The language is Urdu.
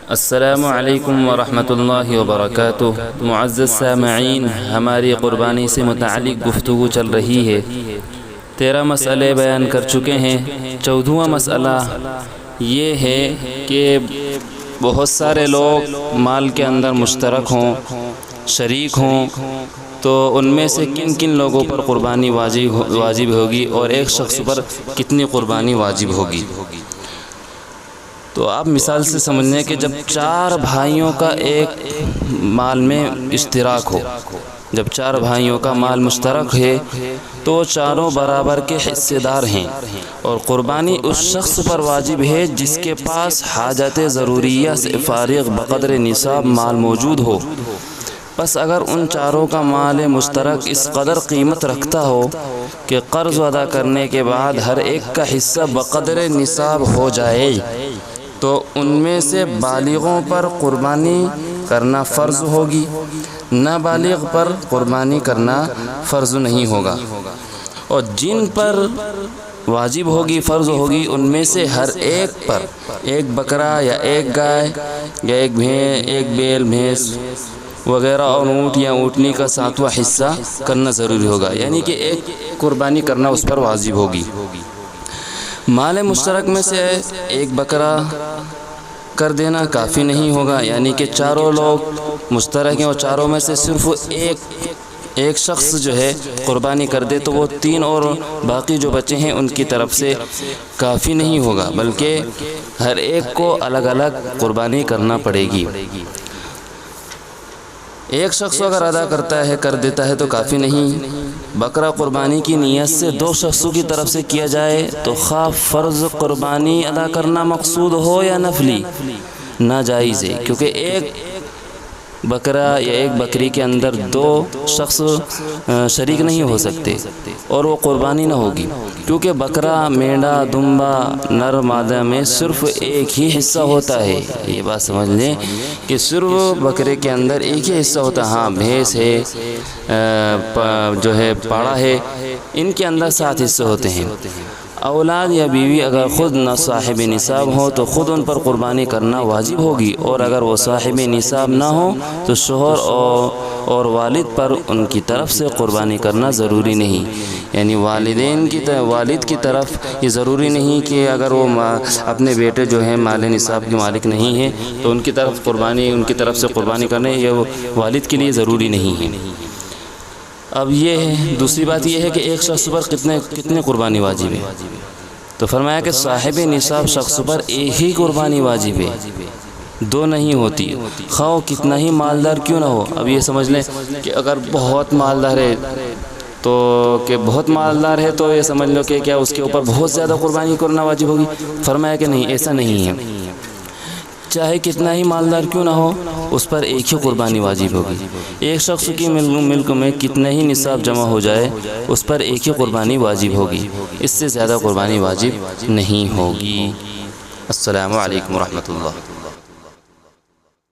السلام علیکم ورحمۃ اللہ وبرکاتہ۔ معزز سامعین، ہماری قربانی سے متعلق گفتگو چل رہی ہے۔ 13 مسئلے بیان کر چکے ہیں۔ 14واں مسئلہ یہ ہے کہ بہت سارے لوگ مال کے اندر مشترک ہوں، شریک ہوں، تو ان میں سے کن کن لوگوں پر قربانی واجب ہوگی اور ایک شخص پر کتنی قربانی واجب ہوگی۔ تو آپ مثال سے سمجھیں کہ جب 4 بھائیوں کا ایک مال میں اشتراک ہو، جب 4 بھائیوں کا مال مشترک ہے تو چاروں برابر کے حصے دار ہیں، اور قربانی اس شخص پر واجب ہے جس کے پاس حاجت ضروریہ سے فارغ بقدر نصاب مال موجود ہو۔ بس اگر ان چاروں کا مال مشترک اس قدر قیمت رکھتا ہو کہ قرض ادا کرنے کے بعد ہر ایک کا حصہ بقدر نصاب ہو جائے، تو ان میں سے بالغوں پر قربانی کرنا فرض ہوگی، نابالغ پر قربانی کرنا فرض نہیں ہوگا۔ اور جن پر واجب ہوگی، فرض ہوگی، ان میں سے ہر ایک پر ایک بکرا یا ایک گائے یا ایک بیل، بھینس وغیرہ اور اونٹ یا اونٹنی کا 7واں حصہ کرنا ضروری ہوگا، یعنی کہ ایک قربانی کرنا اس پر واجب ہوگی۔ مال مشترک میں سے ایک بکرا کر دینا کافی نہیں ہوگا، یعنی کہ چاروں لوگ مشترک ہیں اور چاروں میں سے صرف ایک شخص جو ہے قربانی کر دے تو وہ 3 اور باقی جو بچے ہیں ان کی طرف سے کافی نہیں ہوگا، بلکہ ہر ایک کو الگ الگ قربانی کرنا پڑے گی۔ ایک شخص اگر ادا کرتا ہے، کر دیتا ہے تو کافی نہیں۔ بکرا قربانی کی نیت سے 2 شخصوں کی طرف سے کیا جائے تو خواہ فرض قربانی ادا کرنا مقصود ہو یا نفلی، ناجائز ہے، کیونکہ ایک بکرا یا ایک بکری کے اندر 2 شخص شریک نہیں ہو سکتے اور وہ قربانی نہ ہوگی، کیونکہ بکرا، مینڈا، دمبا، نر مادہ میں صرف ایک ہی حصہ ہوتا ہے۔ یہ بات سمجھ لیں کہ صرف بکرے کے اندر ایک ہی حصہ ہوتا ہے۔ ہاں، بھینس ہے، جو ہے پاڑا ہے، ان کے اندر 7 حصے ہوتے ہیں۔ اولاد یا بیوی اگر خود نہ صاحب نصاب ہو تو خود ان پر قربانی کرنا واجب ہوگی، اور اگر وہ صاحب نصاب نہ ہو تو شوہر اور والد پر ان کی طرف سے قربانی کرنا ضروری نہیں، یعنی والد کی طرف یہ ضروری نہیں کہ اگر وہ اپنے بیٹے جو ہیں مال نصاب کے مالک نہیں ہیں تو ان کی طرف سے قربانی کرنے، یہ والد کے لیے ضروری نہیں ہے۔ اب یہ ہے دوسری بات، یہ ہے کہ ایک شخص پر کتنے قربانی واجب ہے، تو فرمایا کہ صاحب نصاب شخص پر ایک ہی قربانی واجب ہے، 2 نہیں ہوتی، خواہ کتنا ہی مالدار کیوں نہ ہو۔ اب یہ سمجھ لیں کہ اگر بہت مالدار ہے تو یہ سمجھ لو کہ کیا اس کے اوپر بہت زیادہ قربانی کرنا واجب ہوگی؟ فرمایا کہ نہیں، ایسا نہیں ہے، چاہے کتنا ہی مالدار کیوں نہ ہو اس پر ایک ہی قربانی واجب ہوگی۔ ایک شخص کی ملک میں کتنا ہی نصاب جمع ہو جائے اس پر ایک ہی قربانی واجب ہوگی، اس سے زیادہ قربانی واجب نہیں ہوگی۔ السلام علیکم ورحمۃ اللہ۔